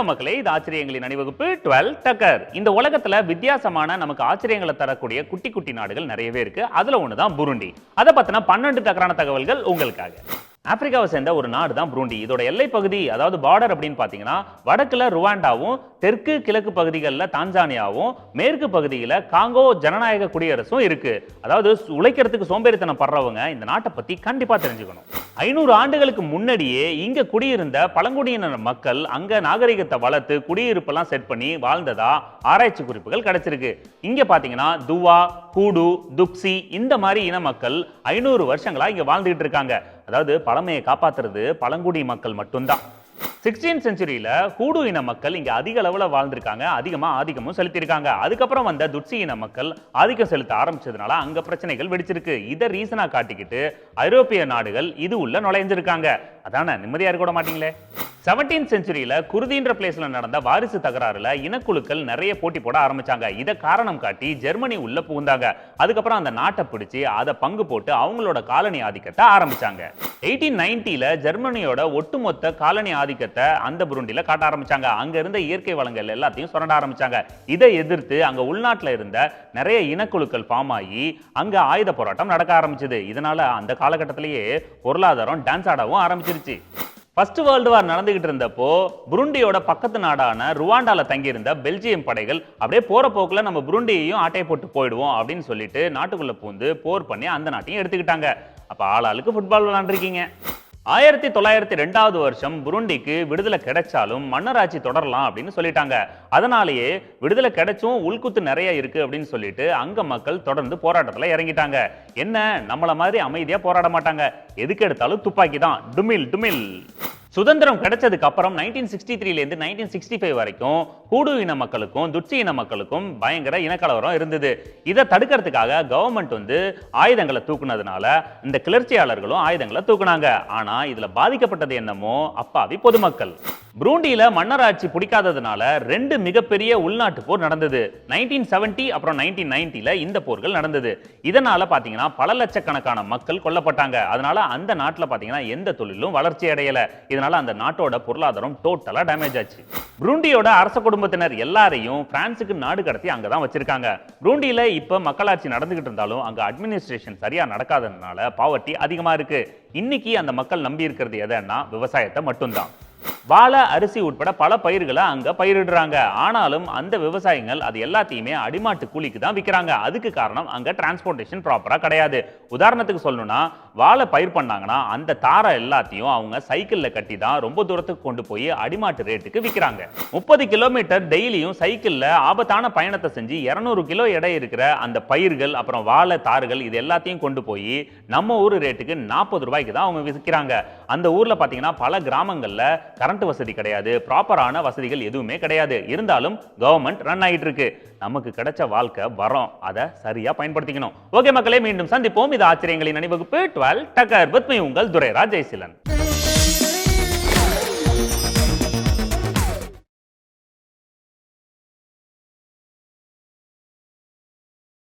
வணக்கம் மக்களே, இது ஆச்சரியங்களின் அணிவகுப்பு 12 டக்கர். இந்த உலகத்துல வித்தியாசமான நமக்கு ஆச்சரியங்களை தரக்கூடிய குட்டி குட்டி நாடுகள் நிறையவே இருக்கு. அதுல ஒண்ணுதான் புருண்டி. அதை பத்தின 12 டக்கரான தகவல்கள் உங்களுக்காக. ஆப்பிரிக்காவை சேர்ந்த ஒரு நாடு தான் புருண்டி. இதோட எல்லை பகுதி, அதாவது பார்டர் அப்படின்னு பாத்தீங்கன்னா, வடக்குல ருவாண்டாவும், தெற்கு கிழக்கு பகுதிகளில் தான்சானியாவும், மேற்கு பகுதியில் காங்கோ ஜனநாயக குடியரசும் இருக்கு. அதாவது உழைக்கிறதுக்கு சோம்பேறித்தனம் படுறவங்க இந்த நாட்டை பத்தி கண்டிப்பா தெரிஞ்சுக்கணும். 500 ஆண்டுகளுக்கு முன்னாடியே இங்க குடியிருந்த பழங்குடியினர் மக்கள் அங்க நாகரிகத்தை வளர்த்து குடியிருப்பெல்லாம் செட் பண்ணி வாழ்ந்ததா ஆராய்ச்சி குறிப்புகள் கிடைச்சிருக்கு. இங்க பாத்தீங்கன்னா துவா, கூடு, துக்சி இந்த மாதிரி இன மக்கள் 500 வருஷங்களா இங்க வாழ்ந்துகிட்டு இருக்காங்க. அதாவது பழமையை காப்பாத்துறது பழங்குடி மக்கள் மட்டும்தான். 16th செஞ்சுரியில ஹூடு இன மக்கள் இங்க அதிக அளவுல வாழ்ந்திருக்காங்க, அதிகமா ஆதிக்கமும் செலுத்திருக்காங்க. அதுக்கப்புறம் வந்த துட்சி இன மக்கள் ஆதிக்கம் செலுத்த ஆரம்பிச்சதுனால அங்க பிரச்சனைகள் வெடிச்சிருக்கு. இதை ரீசனா காட்டிக்கிட்டு ஐரோப்பிய நாடுகள் இது உள்ள நுழைஞ்சிருக்காங்க. அதான நிம்மதியா இருக்க கூட மாட்டீங்களே. 17th செஞ்சுரியில குருதின்ற பிளேஸ்ல நடந்த வாரிசு தகராறுல இனக்குழுக்கள் நிறைய போட்டி போட ஆரம்பிச்சாங்க. இதை காரணம் காட்டி ஜெர்மனி உள்ள புகுந்தாங்க. அதுக்கப்புறம் அந்த நாட்டை பிடிச்சி அதை பங்கு போட்டு அவங்களோட காலனி ஆதிக்கத்தை ஆரம்பிச்சாங்க. 1890ல ஜெர்மனியோட ஒட்டுமொத்த காலனி ஆதிக்கத்தை அந்த புருண்டில காட்ட ஆரம்பிச்சாங்க. அங்க இருந்த இயற்கை வளங்கள் எல்லாத்தையும் சுரண்ட ஆரம்பிச்சாங்க. இதை எதிர்த்து அங்க உள்நாட்டுல இருந்த நிறைய இனக்குழுக்கள் ஃபார்ம் ஆகி அங்க ஆயுத போராட்டம் நடக்க ஆரம்பிச்சது. இதனால அந்த காலகட்டத்திலேயே பொருளாதாரம் டான்ஸ் ஆடவும் ஆரம்பிச்சிருச்சு. ஃபர்ஸ்ட் வேர்ல்டு வார் நடந்துகிட்டு இருந்தப்போ புருண்டியோட பக்கத்து நாடான ருவாண்டால தங்கியிருந்த பெல்ஜியம் படைகள் அப்படியே போற போக்குல நம்ம புருண்டியையும் ஆட்டையை போட்டு போயிடுவோம் அப்படின்னு சொல்லிட்டு நாட்டுக்குள்ள பூந்து போர் பண்ணி அந்த நாட்டையும் எடுத்துக்கிட்டாங்க. அப்ப ஆளாளுக்கு ஃபுட்பால் விளையாண்டுருக்கீங்க. 1902 வருஷம் புருண்டிக்கு விடுதலை கிடைச்சாலும் மன்னராட்சி தொடரலாம் அப்படின்னு சொல்லிட்டாங்க. அதனாலேயே விடுதலை கிடைச்சும் உள்குத்து நிறைய இருக்கு அப்படின்னு சொல்லிட்டு அங்க மக்கள் தொடர்ந்து போராட்டத்துல இறங்கிட்டாங்க. என்ன நம்மள மாதிரி அமைதியா போராட மாட்டாங்க, எதுக்கு எடுத்தாலும் துப்பாக்கி தான், டுமில் டுமில். சுதந்திரம் கிடைச்சதுக்கு அப்புறம் 1963ல இருந்து 1965 வரைக்கும் ஹூடு இன மக்களுக்கும் துட்சி இன மக்களுக்கும் பயங்கர இனக்கலவரம் இருந்தது. இதை தடுக்கிறதுக்காக கவர்மெண்ட் ஆயுதங்களை தூக்குனதுனால இந்த கிளர்ச்சியாளர்களும் ஆயுதங்களை தூக்குனாங்க. ஆனா இதுல பாதிக்கப்பட்டது என்னமோ அப்பாவி பொதுமக்கள். புருண்டியில மன்னராட்சி பிடிக்காததுனால 2 மிகப்பெரிய உள்நாட்டு போர் நடந்தது. 1970 அப்புறம் 1990ல இந்த போர்கள் நடந்தது. இதனால பாத்தீங்கன்னா பல லட்சக்கணக்கான மக்கள் கொல்லப்பட்டாங்க. அதனால அந்த நாட்டுல பாத்தீங்கன்னா எந்த தொழிலும் வளர்ச்சி அடையல. இதனால அந்த நாட்டோட பொருளாதாரம் டோட்டலா டேமேஜ் ஆச்சு. புருண்டியோட அரச குடும்பத்தினர் எல்லாரையும் பிரான்சுக்கு நாடு கடத்தி அங்கதான் வச்சிருக்காங்க. புருண்டியில இப்ப மக்களாட்சி நடந்துகிட்டு இருந்தாலும் அங்க அட்மினிஸ்ட்ரேஷன் சரியா நடக்காததுனால பாவர்ட்டி அதிகமா இருக்கு. இன்னைக்கு அந்த மக்கள் நம்பி இருக்கிறது எதன்னா விவசாயத்தை மட்டும்தான். வாழை, அரிசி உட்பட பல பயிர்களை அங்க பயிரிடுறாங்க. ஆனாலும் அந்த விவசாயிகள் அது எல்லாத்தையுமே அடிமாட்டு கூலிக்கு தான் விற்கிறாங்க. அதுக்கு காரணம் அங்க டிரான்ஸ்போர்ட்டேஷன் ப்ராப்பரா கிடையாது. உதாரணத்துக்கு சொல்லணும்னா வாழை பயிர் பண்ணாங்கன்னா அந்த தாரை எல்லாத்தையும் அவங்க சைக்கிள்ல கட்டி தான் ரொம்ப தூரத்துக்கு கொண்டு போய் அடிமாட்டு ரேட்டுக்கு விற்கிறாங்க. 30 கிலோமீட்டர் டெய்லியும் சைக்கிள்ல ஆபத்தான பயணத்தை செஞ்சு 200 கிலோ எடை இருக்கிற அந்த பயிர்கள் அப்புறம் வாழை தார்கள் இது எல்லாத்தையும் கொண்டு போய் நம்ம ஊர் ரேட்டுக்கு 40 ரூபாய்க்கு தான் அவங்க விற்கிறாங்க. அந்த ஊர்ல பாத்தீங்கன்னா பல கிராமங்கள்ல கரண்ட் வசதி கிடையாது, ப்ராப்பரான வசதிகள் எதுவுமே கிடையாது. இருந்தாலும் கவர்மெண்ட் ரன் ஆகிட்டு இருக்கு. நமக்கு கிடைச்ச வாழ்க்கை வரோம், அதை சரியா பயன்படுத்திக்கணும். ஓகே மக்களே, மீண்டும் சந்திப்போம். இது ஆச்சரியங்களின் அணிவகுப்பு 12 டக்கர். வித் மீ உங்கள் துரைராஜ் ஜெயசீலன்.